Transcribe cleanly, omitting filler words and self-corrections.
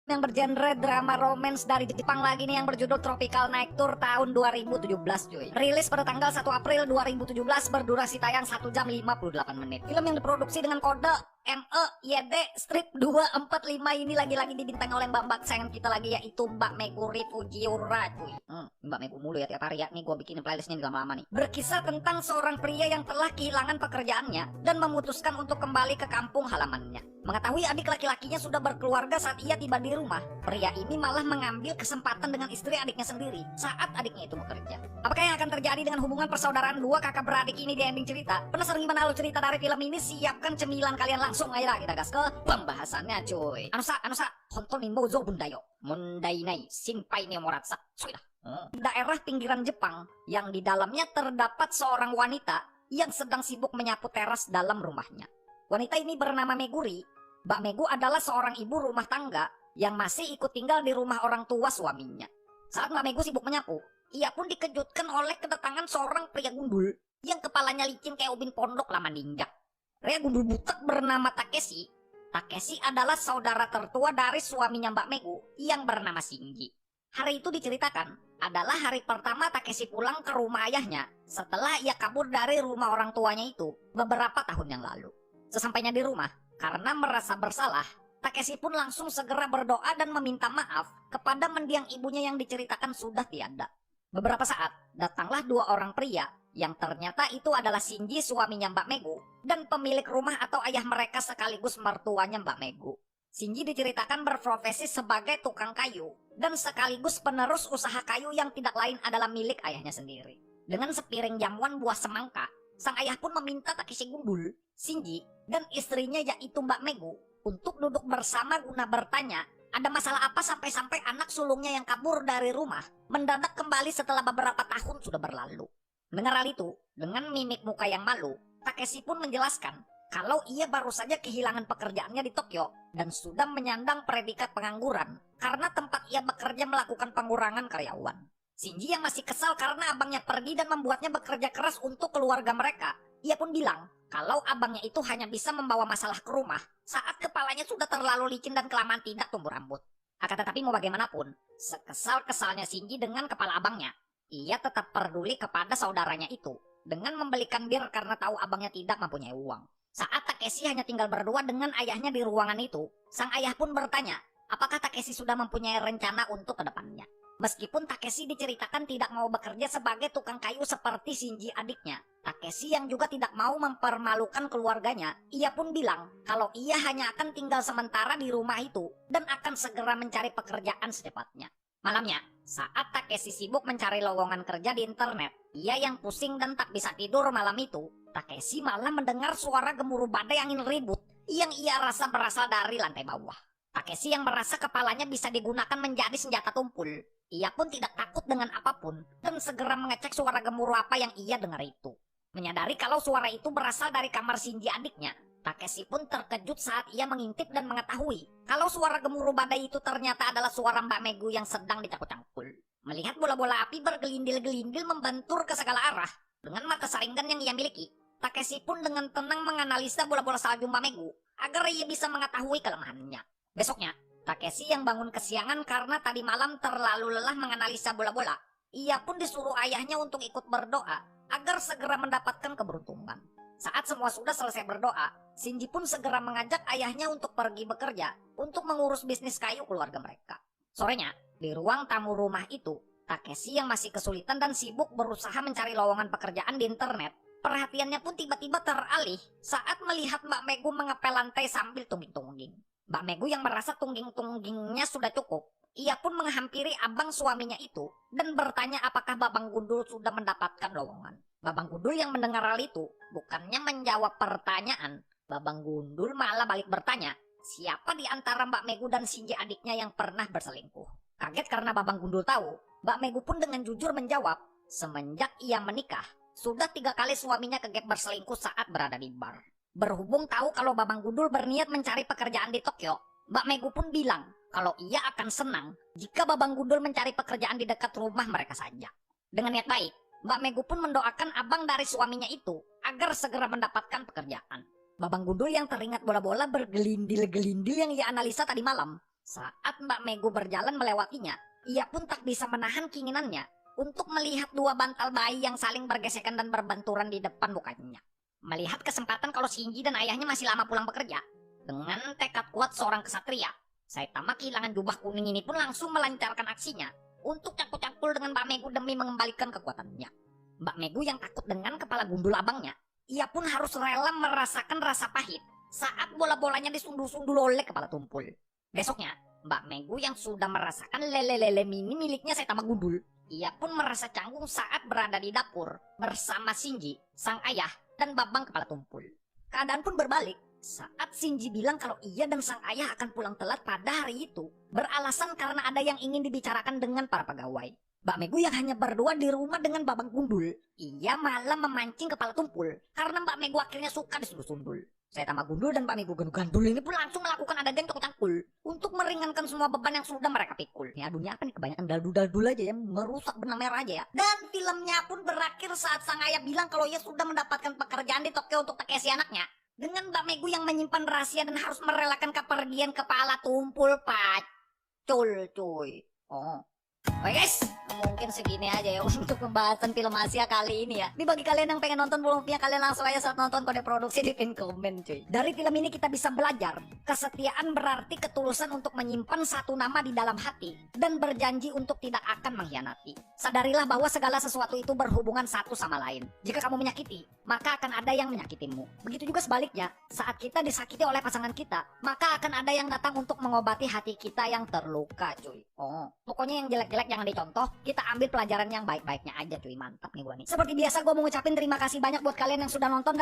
yang bergenre drama romance dari Jepang lagi nih yang berjudul Tropical Night Tour tahun 2017 cuy. Rilis pada tanggal 1 April 2017 berdurasi tayang 1 jam 58 menit. Film yang diproduksi dengan kode MEYD strip 245 ini lagi-lagi dibintangi oleh mbak-mbak kesayangan kita lagi, yaitu Mbak Meguri Fujiura cuy. Mbak Megu mulu ya tiap hari ya. Nih gue bikin playlistnya nih lama-lama nih. Berkisah tentang seorang pria yang telah kehilangan pekerjaannya dan memutuskan untuk kembali ke kampung halamannya. Mengetahui adik laki-lakinya sudah berkeluarga saat ia tiba di rumah, pria ini malah mengambil kesempatan dengan istri adiknya sendiri saat adiknya itu bekerja. Apakah yang akan terjadi dengan hubungan persaudaraan dua kakak beradik ini di ending cerita? Penasaran gimana alur cerita dari film ini? Siapkan cemilan kalian, langsung aja kita gas ke pembahasannya cuy. Anusa, honton ni mozo bundayo. Mundai nai, sinpai ni moratsa. Sudah. Daerah pinggiran Jepang yang di dalamnya terdapat seorang wanita yang sedang sibuk menyapu teras dalam rumahnya. Wanita ini bernama Meguri. Mbak Megu adalah seorang ibu rumah tangga yang masih ikut tinggal di rumah orang tua suaminya. Saat Mbak Megu sibuk menyapu, ia pun dikejutkan oleh kedatangan seorang pria gundul yang kepalanya licin kayak ubin pondok lama ninja. Pria gundul butek bernama Takeshi. Takeshi adalah saudara tertua dari suaminya Mbak Megu yang bernama Shinji. Hari itu diceritakan adalah hari pertama Takeshi pulang ke rumah ayahnya setelah ia kabur dari rumah orang tuanya itu beberapa tahun yang lalu. Sesampainya di rumah, karena merasa bersalah, Takeshi pun langsung segera berdoa dan meminta maaf kepada mendiang ibunya yang diceritakan sudah tiada. Beberapa saat, datanglah dua orang pria yang ternyata itu adalah Shinji suaminya Mbak Megu dan pemilik rumah atau ayah mereka sekaligus mertuanya Mbak Megu. Shinji diceritakan berprofesi sebagai tukang kayu dan sekaligus penerus usaha kayu yang tidak lain adalah milik ayahnya sendiri. Dengan sepiring jamuan buah semangka, sang ayah pun meminta Takeshi gundul, Shinji, dan istrinya yaitu Mbak Megu untuk duduk bersama guna bertanya ada masalah apa sampai-sampai anak sulungnya yang kabur dari rumah mendadak kembali setelah beberapa tahun sudah berlalu. Mendengar hal itu, dengan mimik muka yang malu, Takeshi pun menjelaskan kalau ia baru saja kehilangan pekerjaannya di Tokyo dan sudah menyandang predikat pengangguran karena tempat ia bekerja melakukan pengurangan karyawan. Shinji yang masih kesal karena abangnya pergi dan membuatnya bekerja keras untuk keluarga mereka, ia pun bilang kalau abangnya itu hanya bisa membawa masalah ke rumah saat kepalanya sudah terlalu licin dan kelamaan tidak tumbuh rambut. Akan tetapi mau bagaimanapun, sekesal-kesalnya Shinji dengan kepala abangnya, ia tetap peduli kepada saudaranya itu dengan membelikan bir karena tahu abangnya tidak mempunyai uang. Saat Takeshi hanya tinggal berdua dengan ayahnya di ruangan itu, sang ayah pun bertanya apakah Takeshi sudah mempunyai rencana untuk kedepannya. Meskipun Takeshi diceritakan tidak mau bekerja sebagai tukang kayu seperti Shinji adiknya, Takeshi yang juga tidak mau mempermalukan keluarganya, ia pun bilang kalau ia hanya akan tinggal sementara di rumah itu dan akan segera mencari pekerjaan secepatnya. Malamnya, saat Takeshi sibuk mencari lowongan kerja di internet, ia yang pusing dan tak bisa tidur malam itu, Takeshi malah mendengar suara gemuruh badai angin ribut yang ia rasa berasal dari lantai bawah. Takeshi yang merasa kepalanya bisa digunakan menjadi senjata tumpul, ia pun tidak takut dengan apapun dan segera mengecek suara gemuruh apa yang ia dengar itu. Menyadari kalau suara itu berasal dari kamar Shinji adiknya, Takeshi pun terkejut saat ia mengintip dan mengetahui kalau suara gemuruh badai itu ternyata adalah suara Mbak Megu yang sedang dicangkul-cangkul. Melihat bola-bola api bergelindil-gelindil membentur ke segala arah dengan mata saringan yang ia miliki, Takeshi pun dengan tenang menganalisa bola-bola salju Mbak Megu agar ia bisa mengetahui kelemahannya. Besoknya, Takeshi yang bangun kesiangan karena tadi malam terlalu lelah menganalisa bola-bola. Ia pun disuruh ayahnya untuk ikut berdoa agar segera mendapatkan keberuntungan. Saat semua sudah selesai berdoa, Shinji pun segera mengajak ayahnya untuk pergi bekerja untuk mengurus bisnis kayu keluarga mereka. Sorenya, di ruang tamu rumah itu, Takeshi yang masih kesulitan dan sibuk berusaha mencari lowongan pekerjaan di internet, perhatiannya pun tiba-tiba teralih saat melihat Mbak Megu mengepel lantai sambil tungging-tungging. Mbak Megu yang merasa tungging-tunggingnya sudah cukup, ia pun menghampiri abang suaminya itu dan bertanya apakah Babang Gundul sudah mendapatkan lowongan. Babang Gundul yang mendengar hal itu bukannya menjawab pertanyaan, Babang Gundul malah balik bertanya siapa di antara Mbak Megu dan Shinji adiknya yang pernah berselingkuh. Kaget karena Babang Gundul tahu, Mbak Megu pun dengan jujur menjawab semenjak ia menikah sudah 3 kali suaminya kegep berselingkuh saat berada di bar. Berhubung tahu kalau Babang Gundul berniat mencari pekerjaan di Tokyo, Mbak Megu pun bilang kalau ia akan senang jika Babang Gundul mencari pekerjaan di dekat rumah mereka saja. Dengan niat baik, Mbak Megu pun mendoakan abang dari suaminya itu agar segera mendapatkan pekerjaan. Babang Gundul yang teringat bola-bola bergelindil-gelindil yang ia analisa tadi malam, Saat Mbak Megu berjalan melewatinya, ia pun tak bisa menahan keinginannya untuk melihat dua bantal bayi yang saling bergesekan dan berbenturan di depan mukanya. Melihat kesempatan kalau Shinji dan ayahnya masih lama pulang bekerja, dengan tekad kuat seorang kesatria, Saitama kehilangan jubah kuning ini pun langsung melancarkan aksinya untuk cangkul-cangkul dengan Mbak Megu demi mengembalikan kekuatannya. Mbak Megu yang takut dengan kepala gundul abangnya, ia pun harus rela merasakan rasa pahit saat bola-bolanya disundul-sundul oleh kepala tumpul. Besoknya, Mbak Megu yang sudah merasakan lele-lele mini miliknya Saitama gundul, ia pun merasa canggung saat berada di dapur bersama Shinji, sang ayah, dan Babang kepala tumpul. Keadaan pun berbalik saat Shinji bilang kalau ia dan sang ayah akan pulang telat pada hari itu, beralasan karena ada yang ingin dibicarakan dengan para pegawai. Mbak Megu yang hanya berdua di rumah dengan Babang gundul, ia malah memancing kepala tumpul karena Mbak Megu akhirnya suka disundul-sundul. Saitama gundul dan Mbak Megu gandul ini pun langsung melakukan adegan cangkul untuk meringankan semua beban yang sudah mereka pikul. Ya dunia apa nih, kebanyakan daldul-daldul aja ya, merusak benang merah aja ya. Dan filmnya pun berakhir saat sang ayah bilang kalau ia sudah mendapatkan pekerjaan di Tokyo untuk Takeshi anaknya. Dengan Mbak Megu yang menyimpan rahasia dan harus merelakan kepergian kepala tumpul pacul cuy. Oh. Oke guys, mungkin segini aja ya untuk pembahasan film Asia kali ini ya. Ini bagi kalian yang pengen nonton filmnya, kalian langsung aja saat nonton kode produksi di pin komen cuy. Dari film ini kita bisa belajar, kesetiaan berarti ketulusan untuk menyimpan satu nama di dalam hati dan berjanji untuk tidak akan mengkhianati. Sadarilah bahwa segala sesuatu itu berhubungan satu sama lain. Jika kamu menyakiti, maka akan ada yang menyakitimu. Begitu juga sebaliknya, saat kita disakiti oleh pasangan kita, maka akan ada yang datang untuk mengobati hati kita yang terluka cuy. Oh, pokoknya yang jelek-jelek jangan dicontoh, kita ambil pelajaran yang baik-baiknya aja cuy. Mantap nih gua nih. Seperti biasa gua mau ngucapin terima kasih banyak buat kalian yang sudah nonton.